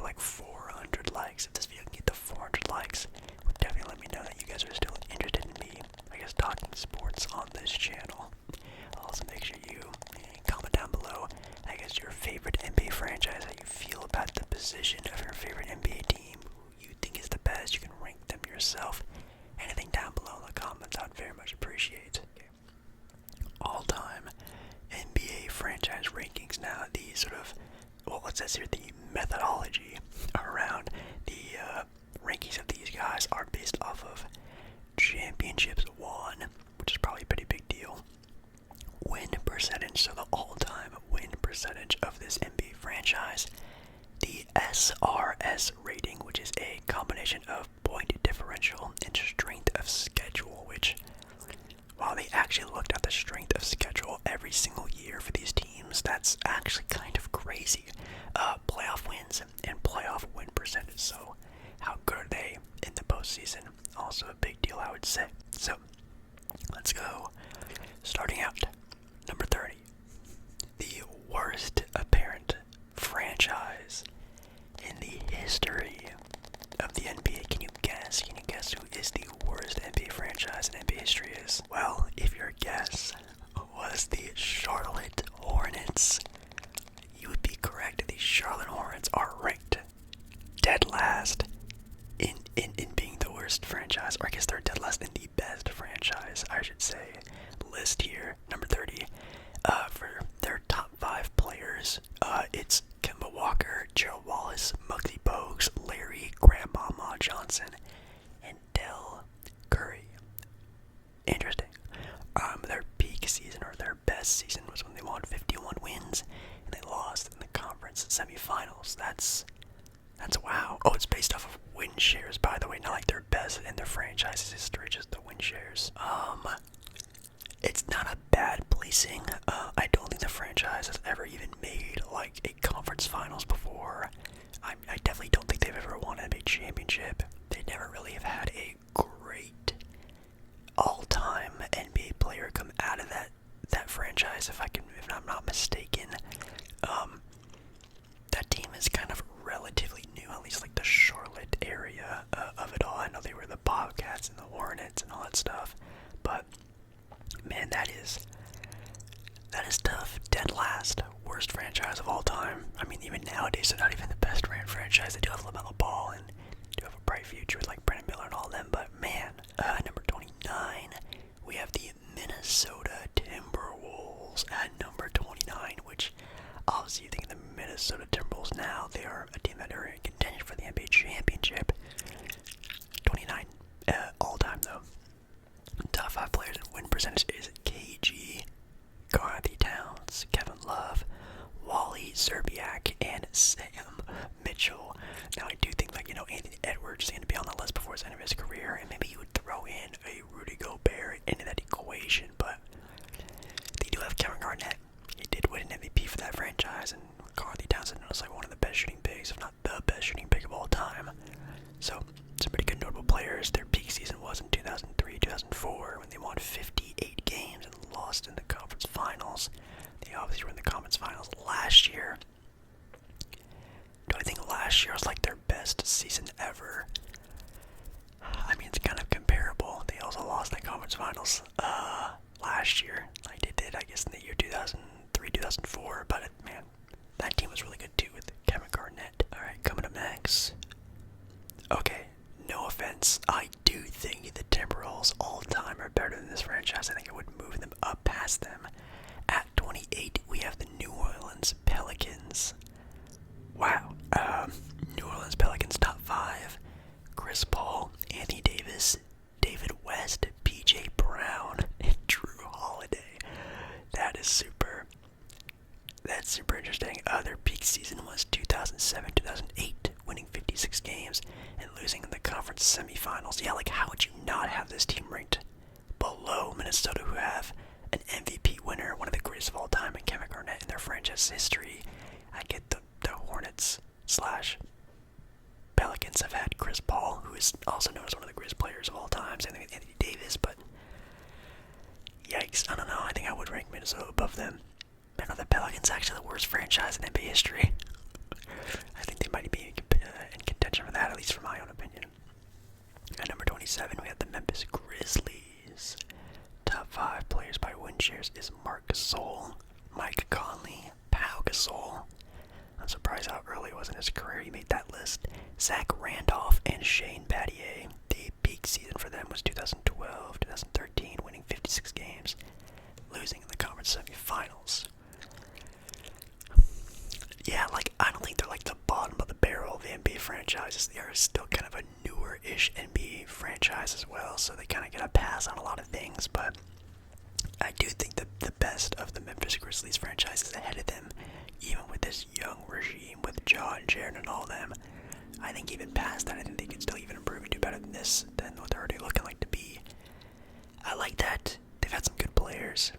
like 400 likes. If this video can get to 400 likes, would definitely let me know that you guys are still interested in me, I guess, talking sports on this channel. Also, make sure you comment down below, I guess, your favorite NBA franchise, how you feel about the position of your favorite NBA team, who you think is the best. You can rank them yourself. Anything down below in the comments, I'd very much appreciate. All-time NBA franchise rankings now. The sort of, well, it says here, the methodology around the rankings of these guys are based off of championships won, which is probably a pretty big deal. Win percentage, so the all-time win percentage of this NBA franchise. The SRS rating, which is a combination of point differential and strength of schedule, which, while they actually looked at the strength of schedule every single year for these teams, that's actually kind of crazy. Playoff wins and playoff win percentage, so how good are they in the postseason? Also a big deal, I would say. So, let's go. Starting out, number 30. The worst apparent franchise in the history of the NBA. Can you guess? Can you guess who is the worst NBA franchise in NBA history is? Well, if your guess was the Charlotte Hornets, you would be correct. The Charlotte Hornets are ranked dead last in being the worst franchise, or I guess they're dead last in the best franchise, I should say. List here, number 30. For their top 5 players, it's Kemba Walker, Gerald Wallace, Muggsy Bogues, Larry Grandmama Johnson, and Del Curry. Interesting. Their peak season, or their best season, was when they won 51 wins, and they lost in the conference semifinals. That's wow. Oh, it's based off of win shares, by the way, not like their best in their franchise's history, just the win shares. It's not a bad placing. I don't think the franchise has ever even made like a conference finals before. I definitely don't think they've ever won a championship. They never really have had a great all-time NBA player come out of that franchise. If I'm not mistaken, that team is kind of relatively new, at least like the Charlotte area of it all. I know they were the Bobcats and the Hornets and all that stuff, but man, that is tough. Dead last, worst franchise of all time. I mean, even nowadays, they're not even the best ran franchise. They do have LaMelo Ball and do have a bright future with like Brandon Miller and all them. But man, number 29, we have the Minnesota Timberwolves at number 29. Which, obviously, you think of the Minnesota Timberwolves now, they are a team that are in contention for the NBA championship. 29 all time though. Top 5 players in win percentage is KG, Garthy Towns, Kevin Love, Wally Zerbiak, and Sam Mitchell. Now, I do think, like, Anthony Edwards is going to be on the list before his end of his career, and maybe you would throw in a Rudy Gobert into that equation, but they do have Kevin Garnett. He did win an MVP for that franchise, and Garthy Towns was like one of the best shooting bigs, if not the best shooting big of all time. So, some pretty good notable players. Their peak season was in 2003-2004 when they won 58 games and lost in the conference finals. They obviously were in the conference finals last year. Do I think last year was like their best season ever? I mean, it's kind of comparable. They also lost in the conference finals last year, like they did, I guess, in the year 2003-2004. But man, that team was really good too with Kevin Garnett. All right, coming up next. Okay, no offense, I do think the Timberwolves all time are better than this franchise. I think it would move them up past them. At 28, we have the New Orleans Pelicans. Wow. New Orleans Pelicans top 5. Chris Paul, Anthony Davis, David West, PJ Brown, and Drew Holiday. That's super interesting. Their peak season was 2007-2008, winning 56 games and losing in the conference semifinals. Yeah, like, how would you not have this team ranked below Minnesota, who have an MVP winner, one of the greatest of all time, and Kevin Garnett in their franchise history? I get the Hornets / Pelicans have had Chris Paul, who is also known as one of the greatest players of all time, same thing with Anthony Davis, but yikes, I don't know, I think I would rank Minnesota above them. Man, are the Pelicans actually the worst franchise in NBA history? I think they might be 7, we have the Memphis Grizzlies. Top 5 players by win shares is Marc Gasol, Mike Conley, Pau Gasol. I'm surprised how early it was in his career he made that list. Zach Randolph and Shane Battier. The peak season for them was 2012, 2013, winning 56 games, losing in the conference semifinals. Yeah, like, I don't think they're like the bottom of the barrel of the NBA franchises. They are still kind of a newer-ish NBA franchise as well, so they kind of get a pass on a lot of things, but I do think that the best of the Memphis Grizzlies franchise is ahead of them, even with this young regime, with John, Jared, and all them. I think even past that, I think they can still even improve and do better than this, than what they're already looking like to be. I like that. They've had some good players.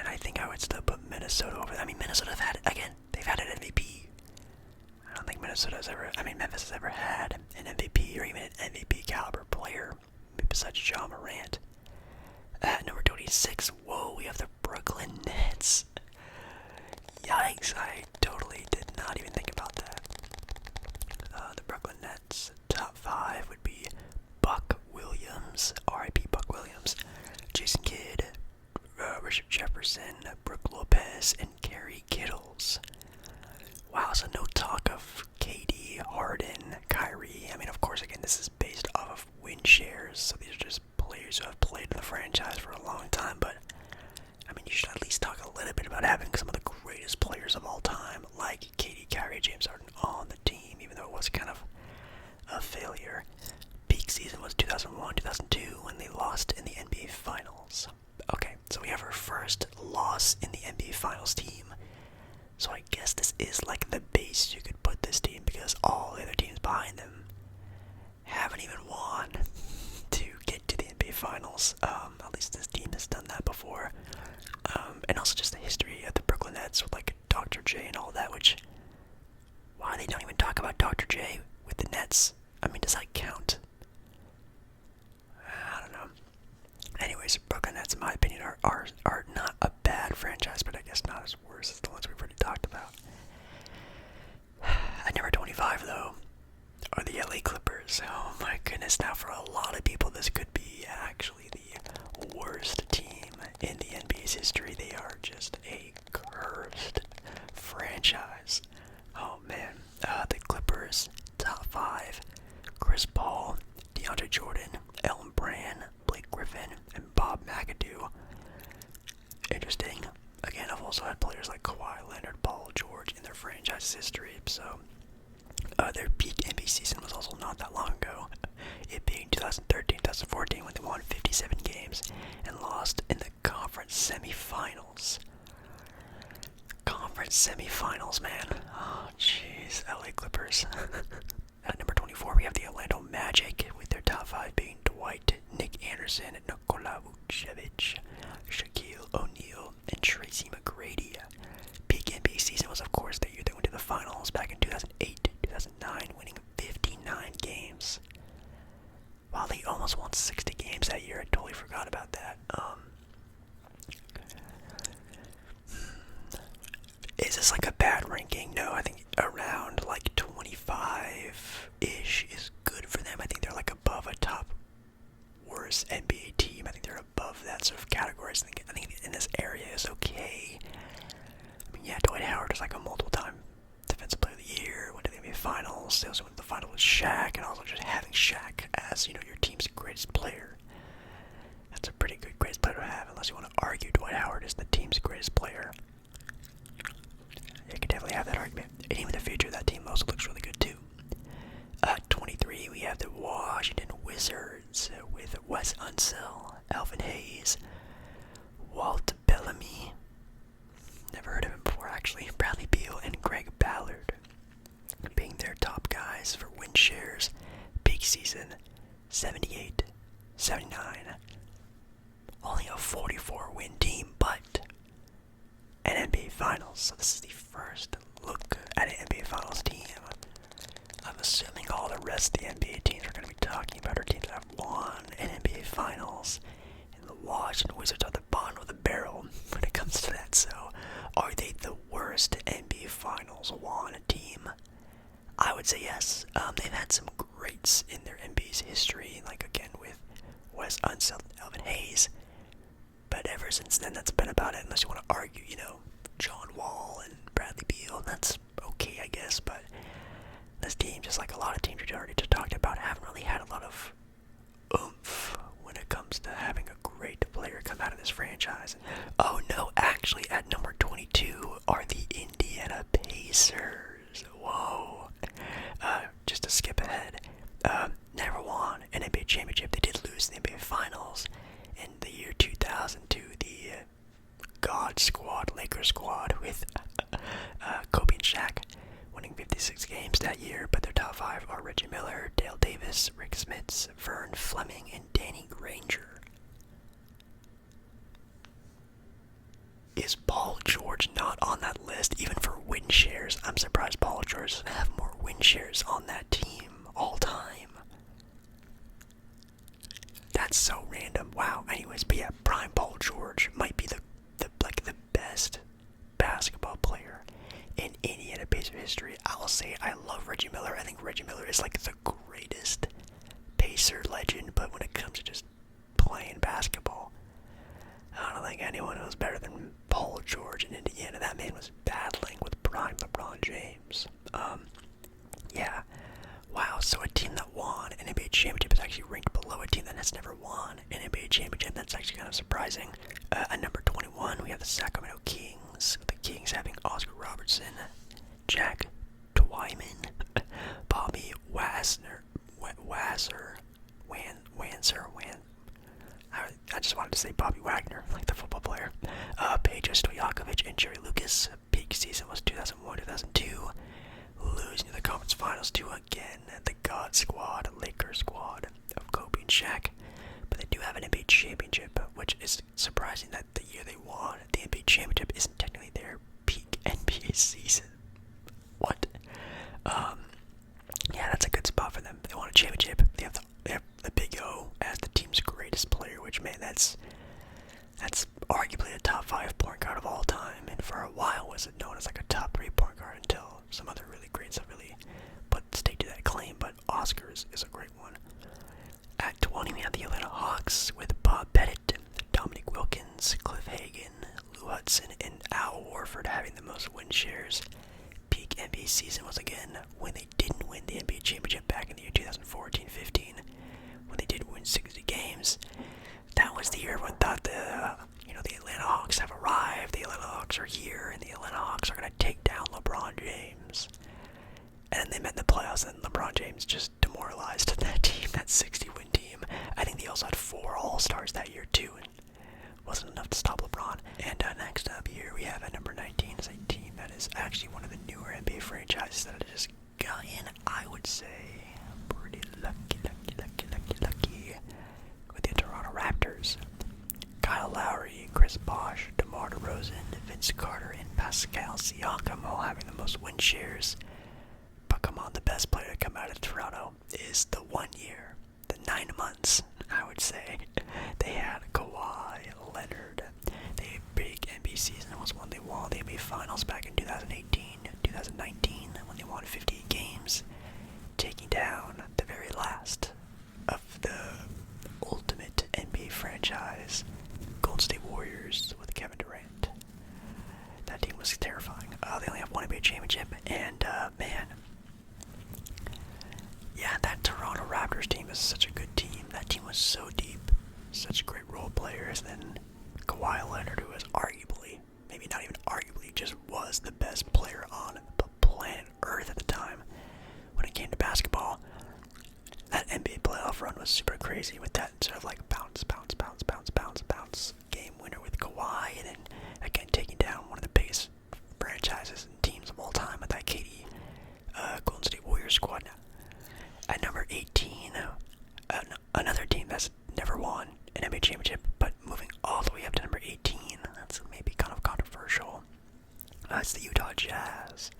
I think I would still put Minnesota over. I mean, Minnesota have had, again, they've had an MVP. I don't think Memphis has ever had an MVP or even an MVP caliber player besides John Morant. At number 26, whoa, we have the Brooklyn Nets. Yikes, I totally did not even think about that. The Brooklyn Nets, top 5 would be Buck Williams, R.I.P. Buck Williams, Jason Kidd, Richard Jefferson, Brook Lopez, and Gary Kittles. Wow, so no talk of KD, Harden, Kyrie. I mean, of course, again, this is based off of win shares, so these are just players who have played in the franchise for a long time, but I mean, you should at least talk a little bit about having some of the greatest players of all time, like KD, Kyrie, James Harden on the team, even though it was kind of a failure. Peak season was 2001, 2002, when they lost in the NBA Finals. Okay, so we have our first loss in the NBA Finals team. So I guess this is like the base you could put this team, because all the other teams behind them haven't even won to get to the NBA Finals. At least this team has done that before. And also just the history of the Brooklyn Nets with like Dr. J and all that, which, why they don't even talk about Dr. J with the Nets? I mean, does that count? I don't know. Anyways, Brooklyn Nets, in my opinion, are not a bad franchise, but I guess not as worse as the ones we've already talked about. At number 25, though, are the LA Clippers. Oh my goodness, now for a lot of people, this could be actually the worst team in the NBA's history. They are just a cursed franchise. Oh man, the Clippers, top 5, Chris Paul, DeAndre Jordan, Elton Brand, Blake Griffin, and Bob McAdoo. Interesting. Again, I've also had players like Kawhi Leonard, Paul George in their franchise history, so their peak NBA season was also not that long ago, it being 2013-2014 when they won 57 games and lost in the conference semifinals. Conference semifinals, man. Oh, jeez. LA Clippers. At number 24, we have the Orlando Magic, with their top 5 being Dwight, Nick Anderson, Nikola Vucevic, Shaquille O'Neal, and Tracy McGrady. Peak NBA season was, of course, the year they went to the finals back in 2008-2009, winning 59 games. Wow, they almost won 60 games that year. I totally forgot about that. Is this like a bad ranking? No, I think around like 25-ish is good for them. I think they're like above a top worst NBA team. I think they're above that sort of categories. I think in this area is okay. I mean, yeah, Dwight Howard is like a multiple-time Defensive Player of the Year, went to the NBA Finals. They also went to the final with Shaq, and also just having Shaq as, your team's greatest player. That's a pretty good greatest player to have, unless you want to argue Dwight Howard is the team's greatest player. You can definitely have that argument. And even the future of that team also looks really good too. At 23, we have the Washington Wizards with Wes Unseld, Alvin Hayes, Walt Bellamy. Never heard of him before, actually. Bradley Beal and Greg Ballard being their top guys for win shares. Peak season 78, 79. Only a 44 win team, but an NBA Finals. So this is the first look at an NBA Finals team. I'm assuming all the rest of the NBA teams we're going to be talking about are teams that have won an NBA Finals. And the Washington Wizards are the bottom of the barrel when it comes to that. So are they the worst NBA Finals won team? I would say yes. They've had some greats in their NBA ever since then, that's been about it. Unless you want to argue, John Wall and Bradley Beal, that's okay, I guess. But this team, just like a lot of teams we already just talked about, haven't really had a lot of oomph when it comes to having a great player come out of this franchise. Oh no, actually, at number 22 are the Indiana Pacers. Whoa. Just to skip ahead, never won an NBA championship. They did lose the NBA Finals in the year 2000 to the God Squad, Lakers squad, with Kobe and Shaq winning 56 games that year. But their top 5 are Reggie Miller, Dale Davis, Rick Smits, Vern Fleming, and Danny Granger. Is Paul George not on that list, even for win shares? I'm surprised Paul George doesn't have more win shares on that team all time. That's so random. Wow. Anyways, but yeah, prime Paul George might be the best basketball player in Indiana Pacers history. I'll say I love Reggie Miller. I think Reggie Miller is like the greatest Pacer legend, but when it comes to just playing basketball, I don't think anyone was better than Paul George in Indiana. That man was battling with prime LeBron James. Yeah. Wow, so a team that won an NBA championship is actually ranked below a team that has never won an NBA championship. That's actually kind of surprising. At number 21, we have the Sacramento Kings. The Kings having Oscar Robertson, Jack Twyman, Bobby Wasser, I just wanted to say Bobby Wagner, like the football player. Peja Stojakovic and Jerry Lucas. Peak season was 2001-2002. Losing to the conference finals to, again, the God Squad, Lakers squad of Kobe and Shaq. But they do have an NBA championship, which is surprising that the year they won the NBA championship isn't technically their peak NBA season. What? Yeah, that's a good spot for them. They won a championship. They have the Big O as the team's greatest player, which, man, that's arguably a top 5 point guard of all time, and for a while was known as like a top 3 point guard until some other really greats have really put stake to that claim. But Oscar is a great one. At 20, we have the Atlanta Hawks with Bob Pettit, Dominic Wilkins, Cliff Hagan, Lou Hudson, and Al Horford having the most win shares. Peak NBA season was again when they didn't win the NBA championship back in the year 2014-15, when they did win 60 games. That was the year everyone thought the Atlanta Hawks have arrived, the Atlanta Hawks are here, and the Atlanta Hawks are going to take down LeBron James. And they met in the playoffs, and LeBron James just demoralized that team, that 60-win team. I think they also had 4 All-Stars that year, too, and wasn't enough to stop LeBron. And next up here, we have at number 19 is a team that is actually one of the newer NBA franchises that I just got in, I would say, pretty lucky, with the Toronto Raptors. Kyle Lowry, Chris Bosh, DeMar DeRozan, Vince Carter, and Pascal Siakam all having the most win shares. But come on, the best player to come out of Toronto is the 1 year, the 9 months, I would say. They had Kawhi Leonard. The big NBA season was when they won the NBA Finals back in 2018, 2019, when they won 58 games, taking down the very last of the ultimate NBA franchise, Golden State Warriors with Kevin Durant. That team was terrifying. They only have 1 NBA championship, and man, yeah, that Toronto Raptors team is such a good team. That team was so deep, such great role players. And then Kawhi Leonard, who was arguably, maybe not even arguably, just was the best player on the planet Earth at the time when it came to basketball. That NBA playoff run was super crazy with that sort of like bounce game winner with Kawhi, and then again taking down one of the biggest franchises and teams of all time with that KD Golden State Warriors squad. At number 18, another team that's never won an NBA championship, but moving all the way up to number 18, that's maybe kind of controversial. It's the Utah Jazz.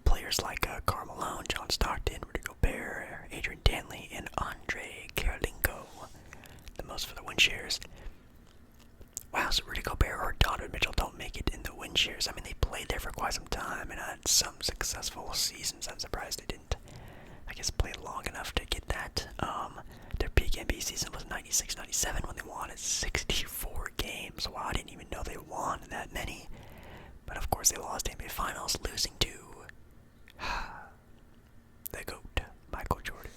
Players like Karl Malone, John Stockton, Rudy Gobert, Adrian Dantley, and Andre Kirilenko, the most for the win shares. Wow, so Rudy Gobert or Donovan Mitchell don't make it in the win shares. I mean, they played there for quite some time and had some successful seasons. I'm surprised they didn't, I guess, play long enough to get that. Their peak NBA season was 96-97 when they won 64 games. championships. Wow, I didn't even know they won that many. But of course, they lost NBA Finals, losing to the GOAT, Michael Jordan.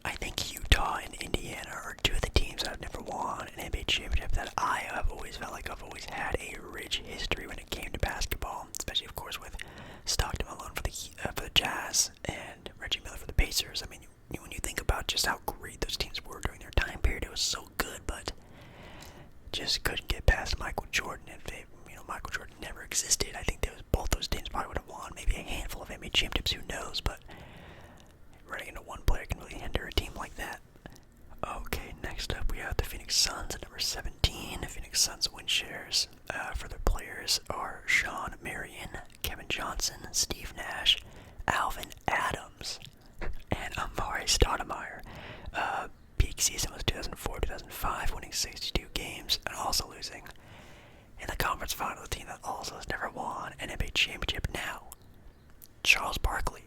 I think Utah and Indiana are two of the teams that have never won an NBA championship that I have always felt like I've always had a rich history when it came to basketball, especially, of course, with Stockton Malone for the Jazz and Reggie Miller for the Pacers. I mean, when you think about just how great those teams were during their time period, it was so good, but just couldn't get past Michael Jordan. If Michael Jordan never existed, I think both those teams probably would have won maybe a handful of NBA championships. Who knows? But running into one player can really hinder a team like that. Okay, next up we have the Phoenix Suns at number 17. The Phoenix Suns win shares for their players are Sean Marion, Kevin Johnson, Steve Nash, Alvin Adams, and Amari Stoudemire. Peak season was 2004-2005, winning 62 games and also losing in the conference final. The team that also has never won an NBA championship now. Charles Barkley,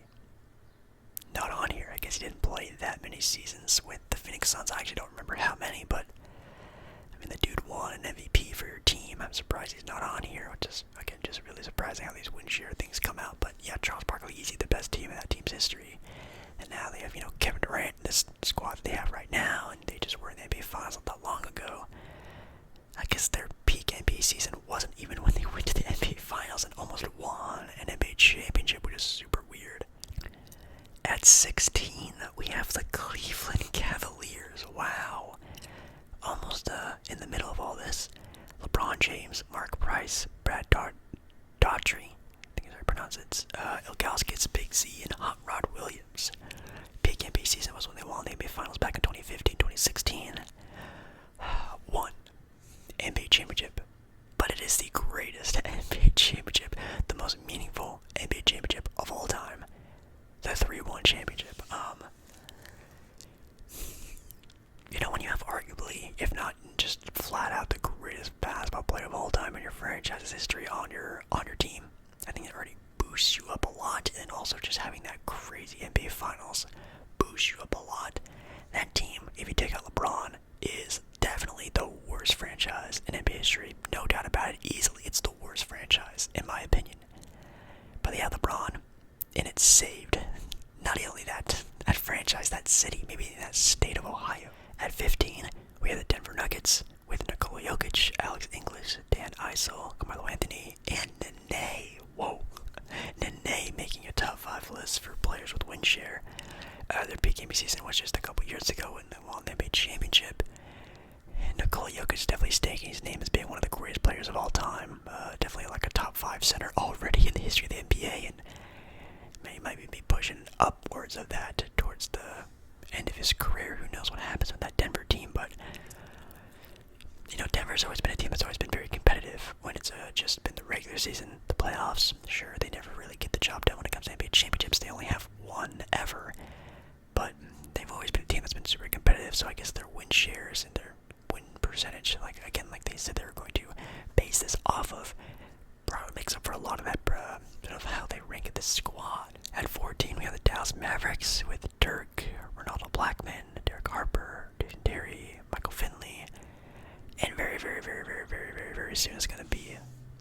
not on here. I guess he didn't play that many seasons with the Phoenix Suns. I actually don't remember how many, but I mean, the dude won an MVP for your team. I'm surprised he's not on here, which is, again, just really surprising how these win share things come out. But yeah, Charles Barkley, easily the best team in that team's history. And now they have, Kevin Durant, this squad that they have right now, and they just were in the NBA Finals not that long ago. I guess their peak NBA season wasn't even when they went to the NBA Finals and almost won an NBA championship, which is super weird. At 16, we have the Cleveland Cavaliers. Wow. Almost in the middle of all this. LeBron James, Mark Price, Brad Daughtry, I think is how you pronounce it, Ilgauskas, Big Z, and Hot Rod Williams. Peak NBA season was when they won the NBA Finals back in 2015-2016. Won NBA championship, but it is the greatest NBA championship, the most meaningful NBA championship of all time. The 3-1 championship. When you have arguably, if not just flat out, the greatest basketball player of all time in your franchise's history on your team, I think it already boosts you up a lot. And also just having that crazy NBA Finals boosts you up a lot. That team, if you take out LeBron, is definitely the worst franchise in NBA history. No doubt about it. Easily, it's the worst franchise, in my opinion. But they have LeBron, and it's saved not only that franchise, that city, maybe that state of Ohio. At 15, we have the Denver Nuggets with Nikola Jokic, Alex English, Dan Issel, Carmelo Anthony, and Nene. Whoa. Nene making a top 5 list for players with win share. Their peak NBA season was just a couple years ago when they won the NBA championship. And Nikola Jokic is definitely staking his name as being one of the greatest players of all time. Definitely like a top 5 center already in the history of the NBA, and he might be pushing upwards of that towards the end of his career. Who knows what happens with that Denver team, but Denver's always been a team that's always been very competitive when it's just been the regular season, the playoffs. Sure, they never really get the job done when it comes to NBA championships. They only have one ever, but they've always been a team that's been super competitive. So I guess their win shares and their win percentage, like they said they were going to base this off of, probably makes up for a lot of that sort of how they rank this squad. At 14, we have the Dallas Mavericks with Dirk, Ronaldo Blackman, Derek Harper, Jason Terry, Michael Finley, and very, very, very, very, very, very, very soon it's going to be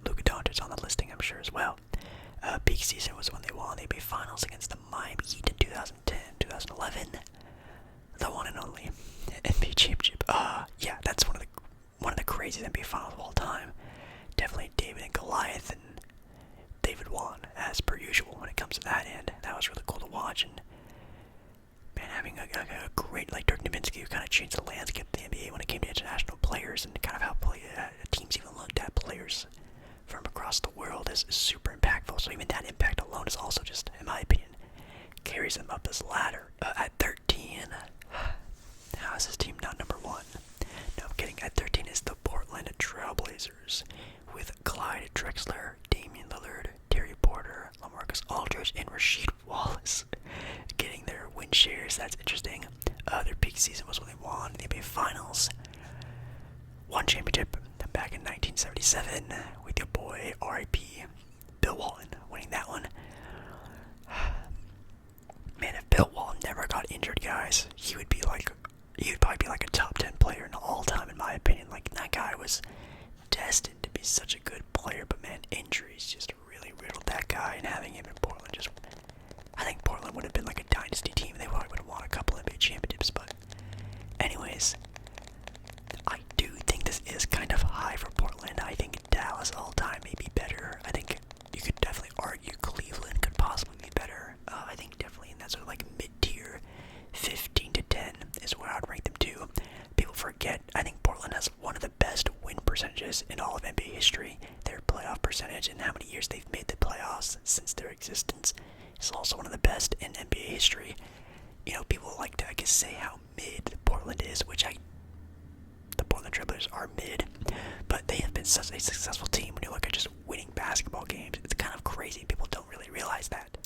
Luka Doncic on the listing, I'm sure, as well. Peak season was when they won the NBA Finals against the Miami Heat in 2010, 2011. The one and only NBA championship. Yeah, that's one of the craziest NBA Finals of all time. Definitely David and Goliath, and David won as per usual when it comes to that end. That was really cool to watch, and man, having a great like Dirk Nowitzki who kind of changed the landscape of the NBA when it came to international players and kind of how teams even looked at players from across the world is super impactful. So even that impact alone is also just, in my opinion, carries them up this ladder. At 13, how is this team not number 1? No, I'm kidding. At 13 is the Portland Trailblazers with Clyde Drexler, Damian Lillard, Terry Porter, LaMarcus Aldridge, and Rasheed Wallace getting their win shares. That's interesting. Their peak season was when they won the NBA Finals. One championship back in 1977 with your boy R.I.P. Bill Walton winning that one. Man, if Bill Walton never got injured, guys, he would probably be like a top 10 in all time, in my opinion. Like, that guy was destined to be such a good player, but man, injuries just really riddled that guy, and having him in Portland just, I think Portland would have been like a dynasty team. They probably would have won a couple NBA championships, but anyways, I do think this is kind of high for Portland. I think Dallas all time may be better. I think you could definitely argue Cleveland could possibly be better. I think definitely in that sort of like mid-tier 15 to 10 is where I'd rank them too. People forget, I think Portland has one of the best win percentages in all of NBA history. Their playoff percentage and how many years they've made the playoffs since their existence is also one of the best in NBA history. You know, people like to, I guess, say how mid Portland is, which the Portland Trailblazers are mid, but they have been such a successful team when you look at just winning basketball games. It's kind of crazy. People don't really realize that.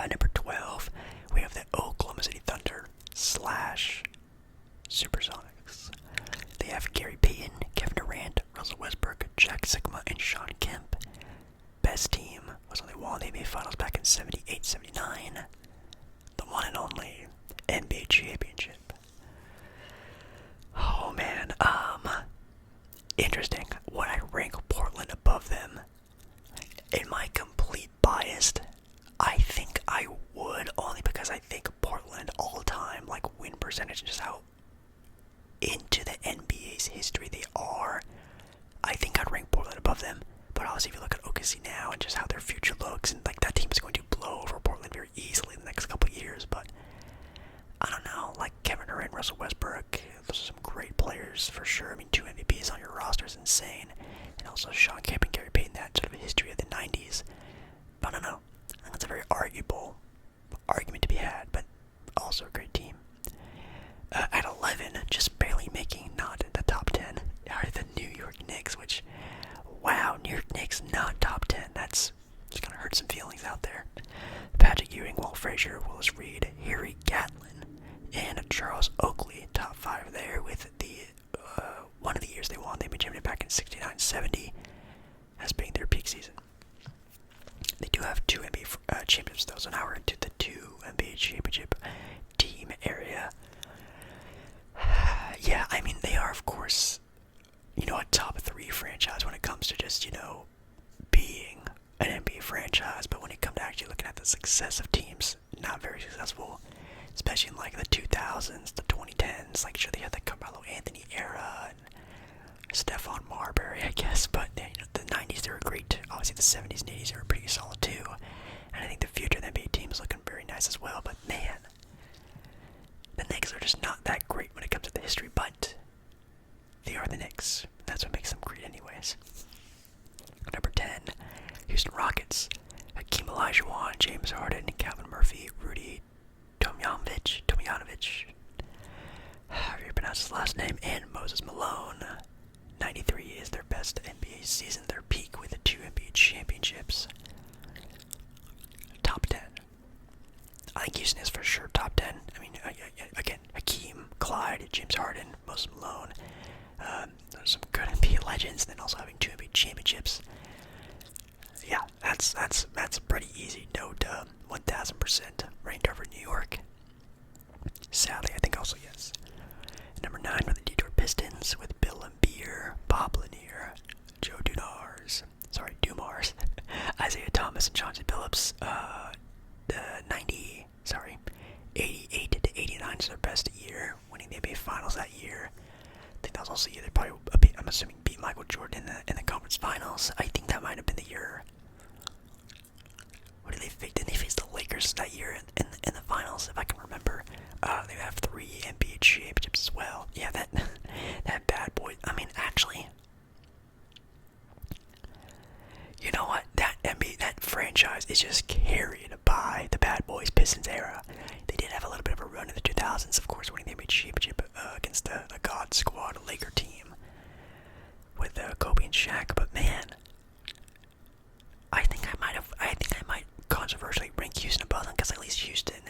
Number 12, we have the Oklahoma City Thunder / Supersonics. They have Gary Payton, Kevin Durant, Russell Westbrook, Jack Sigma, and Sean Kemp. Best team was when they won the NBA Finals back in 78-79. The one and only NBA championship. Oh man, interesting. Would I rank Portland above them? In my complete bias, I think I would, only because I think Portland all time, like win percentage, just how into the NBA's history they are. I think I'd rank Portland above them. But obviously, if you look at OKC now and just how their future looks, and like that team is going to blow over Portland very easily in the next couple of years. But I don't know, like Kevin Durant, Russell Westbrook, those are some great players for sure. I mean, 2 MVPs on your roster is insane, and also Sean Kemp and Gary Payton, that sort of history of the '90s. But I don't know. I think that's a very arguable argument to be had, but also a great team. At 11, just barely making not in the top 10, are the New York Knicks, which, wow, New York Knicks not top 10. That's just gonna hurt some feelings out there. Patrick Ewing, Walt Frazier, Willis Reed, Harry Gatlin, and Charles Oakley, top 5 there, with the one of the years they won the NBA championship back in 69-70 as being their peak season. They do have 2 NBA championships though, so now we're into the 2 NBA championship team area. Yeah, I mean, they are, of course, you know, a top 3 franchise when it comes to just, you know, being an NBA franchise, but when it comes to actually looking at the success of teams, not very successful, especially in like the 2000s, the 2010s. Like, sure, they had the Carmelo Anthony era and Stephon Marbury, I guess, but you know, the 90s, they were great. Obviously, the 70s and 80s, they were pretty solid too, and I think the future of the NBA team is looking very nice as well. But man, the Knicks are just not that great when it comes to the history, but they are the Knicks. That's what makes them great anyways. Number 10, Houston Rockets. Hakeem Olajuwon, James Harden, Calvin Murphy, Rudy Tomjanovich, however you pronounce his last name, and Moses Malone. 93 is their best NBA season, their peak with the 2 NBA championships. Top 10. I think Houston is for sure top 10. I mean, again, Hakeem, Clyde, James Harden, Moses Malone. There's some good NBA legends, and then also having 2 NBA championships. Yeah, that's a pretty easy note. 1000% ranked over New York. Sadly, I think also yes. Number 9 are the Detroit Pistons with Bill Laimbeer, Bob Lanier, Joe Dumars, Isaiah Thomas, and Chauncey Billups. 88 to 89 is their best year, winning the NBA Finals that year. I think that was also the year they probably, I'm assuming, beat Michael Jordan in the conference finals. I think that might have been the year. What did they face? Didn't they face the Lakers that year in the finals, if I can remember? They have 3 NBA championships as well. Yeah, that bad boy. I mean, actually, you know what? That franchise is just carried by the Bad Boys Pistons era. They did have a little bit of a run in the 2000s, of course, winning the NBA championship against the God Squad Laker team with Kobe and Shaq. But man, I think I might controversially rank Houston above them, because at least Houston,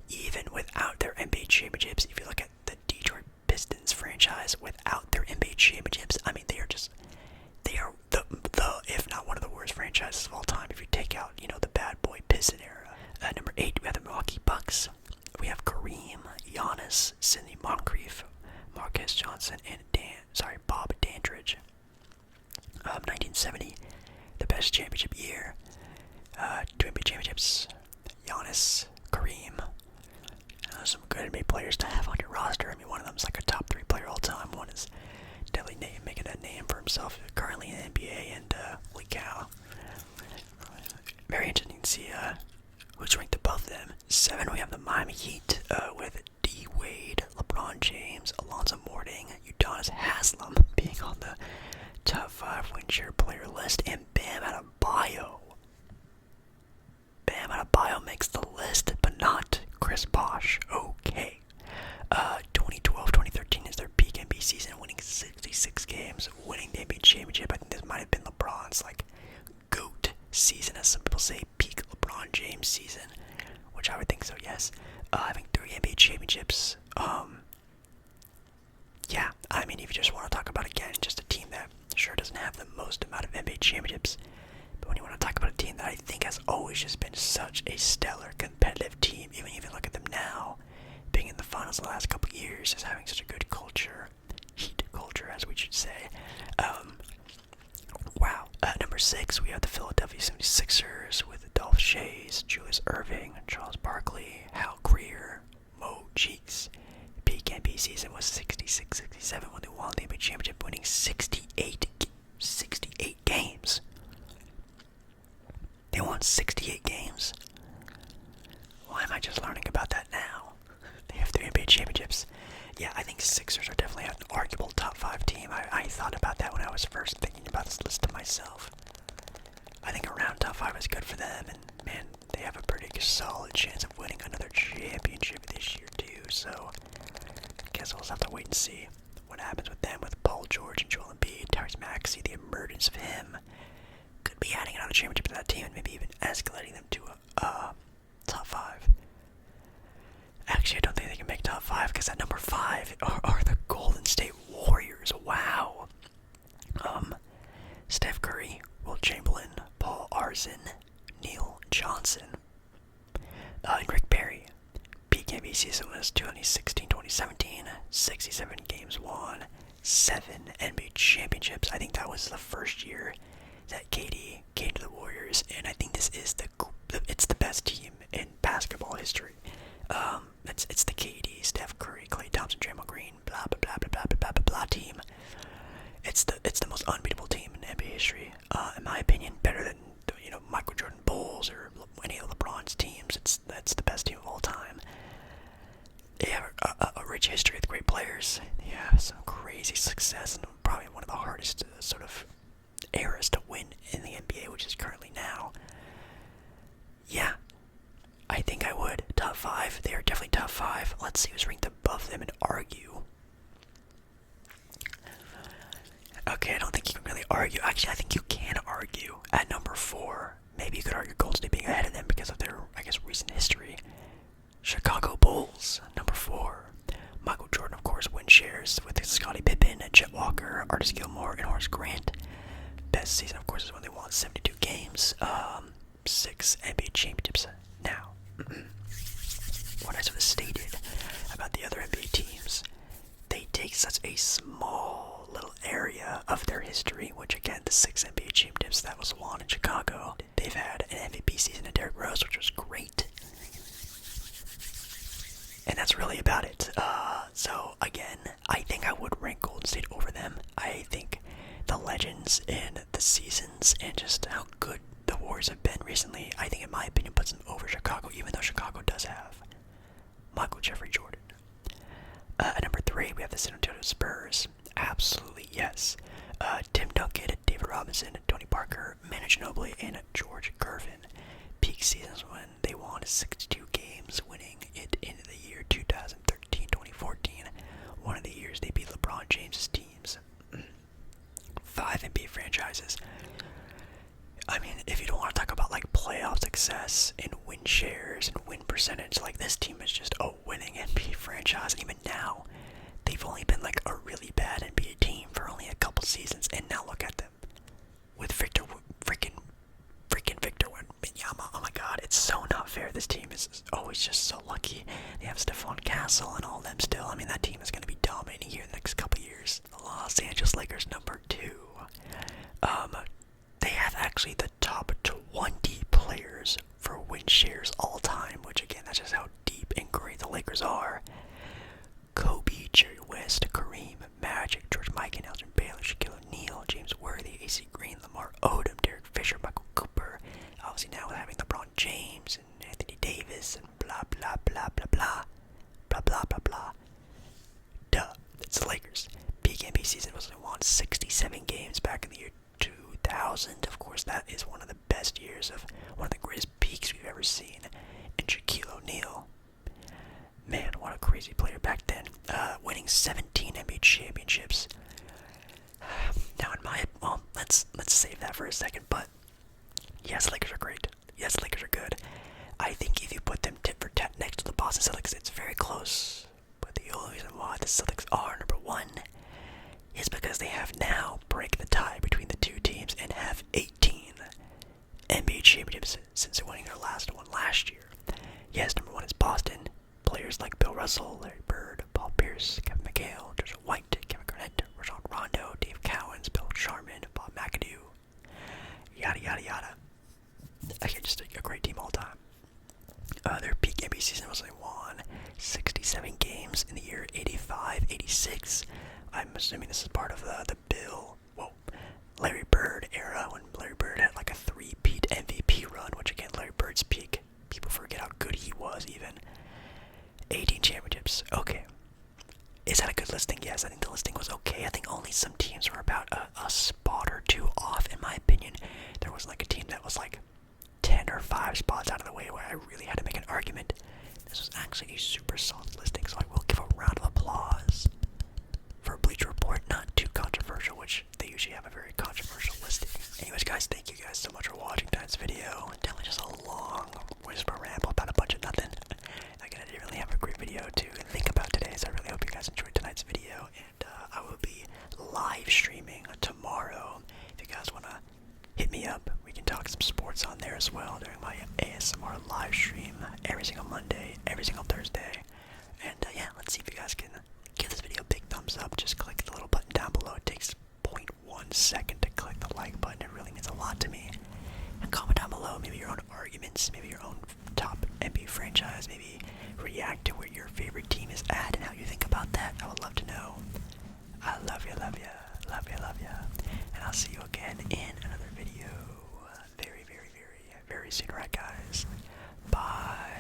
even without their NBA championships, if you look at the Detroit Pistons franchise without their NBA championships, I mean, they are the if not one of the worst franchises of all time if you take out, you know, the bad boy Piston era. Number 8, we have the Milwaukee Bucks. We have Kareem, Giannis, Sidney Moncrief, Marquez Johnson, and Dan Bob Dandridge. 1970, the best championship year. Two NBA championships. Giannis, Kareem. Some good NBA players to have on your roster. I mean, one of them is like a top 3 player all time. One is definitely making a name for himself currently in the NBA, and holy cow. Very interesting to see who's ranked above them. 7, we have the Miami Heat with D. Wade, LeBron James, Alonzo Mourning, Udonis Haslem being on the top 5 win share player list, and Bam Adebayo. Bam Adebayo makes the list, but not Chris Bosh. Okay. 2012-2013 is their peak NBA season, winning 66 games, winning the NBA championship. I think this might have been LeBron's like GOAT season, as some people say, peak LeBron James season, which I would think so. Yes. Having 3 NBA championships. Yeah. I mean, if you just want to talk about again, just a team that sure doesn't have the most amount of NBA championships. When you want to talk about a team that I think has always just been such a stellar competitive team, even look at them now, being in the finals the last couple years, is having such a good culture, heat culture as we should say. Wow. At number 6, we have the Philadelphia 76ers with Dolph Schayes, Julius Erving, Charles Barkley, Hal Greer, Mo Cheeks. Peak NBA season was 66-67 when they won the NBA championship, winning 68 games. They won 68 games. Why am I just learning about that now? They have 3 NBA championships. Yeah, I think Sixers are definitely an arguable top 5 team. I thought about that when I was first thinking about this list to myself. I think around top 5 is good for them, and man, they have a pretty solid chance of winning another championship this year too, so I guess we'll just have to wait and see what happens with them, with Paul George and Joel Embiid, Tyrese Maxey, the emergence of him. Could be adding another championship to that team and maybe even escalating them to a top 5. Actually, I don't think they can make top 5 because at number 5 are the Golden State Warriors. Wow. Steph Curry, Wilt Chamberlain, Paul Arzon, Neil Johnson, and Rick Barry. Peak NBA season was 2016-2017, 67 games won, 7 NBA championships. I think that was the first year that KD came to the Warriors, and I think this is it's the best team in basketball history. It's the KD, Steph Curry, Klay Thompson, Draymond Green, blah blah blah blah blah blah blah blah team. It's the most unbeatable team in NBA history, in my opinion. Better than the Michael Jordan Bulls or any of LeBron's teams. That's the best team of all time. They have a rich history with great players. They have some crazy success and probably one of the hardest sort of eras to win in the NBA, which is currently now. Yeah, I think I would. Top 5. They are definitely top 5. Let's see who's ranked above them and argue. Okay, I don't think you can really argue. Actually, I think you can argue. At number 4, maybe you could argue Golden State being ahead of them because of their, recent history. Chicago Bulls, number 4. Michael Jordan, of course, win shares with Scottie Pippen, Chet Walker, Artis Gilmore, and Horace Grant. Best season, of course, is when they won 72 games, 6 NBA championships. Now, what I sort of stated about the other NBA teams, they take such a small little area of their history, which again, the 6 NBA championships that was won in Chicago. They've had an MVP season of Derrick Rose, which was great. And that's really about it. So again, I think I would rank Golden State over them. I think the legends and the seasons and just how good the Warriors have been recently, I think in my opinion puts them over Chicago, even though Chicago does have Michael Jeffrey Jordan. At number 3, we have the San Antonio Spurs. Absolutely, yes. Tim Duncan, David Robinson, Tony Parker, Manu Ginobili, and George Gervin. Peak seasons when they won 62 games, winning it in the year 2013-2014. One of the years they beat LeBron James' teams. 5 NBA franchises. I mean, if you don't want to talk about playoff success and win shares and win percentage, this team is just a winning NBA franchise. And even now, they've only been a really bad NBA team for only a couple seasons, and now look at them with Victor Wembanyama. Oh my God, it's so not fair. This team is always just so lucky. They have Stephon Castle and all them still. I mean, that team is going to be dominating here in the next couple years. The Los Lakers number 2. They have actually the top 20 players for win shares all time, which again, that's just how deep and great the Lakers are. Kobe, Jerry West, Kareem, Magic, George Mikan, Elgin Baylor, Shaquille O'Neal, James Worthy, AC Green, Lamar Odom, Derek Fisher, Michael Cooper. Obviously now with having LeBron James and Anthony Davis and blah blah blah blah blah blah blah blah blah. Duh, it's the Lakers. Peak NBA season was they won 67 games back in the year 2000. Of course, that is one of the best years of one of the greatest peaks we've ever seen. And Shaquille O'Neal, man, what a crazy player back then. Winning 17 NBA championships. Now, let's save that for a second. But yes, Lakers are great. Yes, Lakers are good. I think if you put them tit for tat next to the Boston Celtics, it's very close. But the only reason why the Celtics are number 1 is because they have now break the tie between the two teams and have 18 NBA championships since winning their last one last year. Yes, number 1 is Boston. Players like Bill Russell, Larry Bird, Paul Pierce, Kevin McHale, Joshua White, Kevin Garnett, Rajon Rondo, Dave Cowens, Bill Sharman, Bob McAdoo, yada yada yada. Again, just a great team all time. Their peak NBA season was they won 67 games in the year 85-86. I'm assuming this is part of the Larry Bird era, when Larry Bird had like a 3-peat MVP run, which again, Larry Bird's peak, people forget how good he was even. 18 championships, okay. Is that a good listing? Yes, I think the listing was okay. I think only some teams were about a spot or 2 off, in my opinion. There was like a team that was like 10 or 5 spots out of the way where I really had to make an argument. This was actually a super solid listing, so I will give a round of applause for Bleacher Report. Not too controversial, which they usually have a very controversial listing. Anyways, guys, thank you guys so much for watching tonight's video. Definitely just a long whisper ramble about a bunch of nothing. Again, I didn't really have a great video to think about today, so I really hope you guys enjoyed tonight's video. And I will be live streaming tomorrow. If you guys want to hit me up, we can talk some sports on there as well during my ASMR live stream every single Monday, every single Thursday. And yeah, let's see if you guys can give this video a big thumbs up. Just click the little button down below. It takes 0.1 second to click the like button. It really means a lot to me. And comment down below maybe your own arguments, maybe your own top NBA franchise, maybe react to where your favorite team is at and how you think about that. I would love to know. I love you, love you, love you, love you. And I'll see you again in another video very, very, very, very soon. Alright, guys. Bye.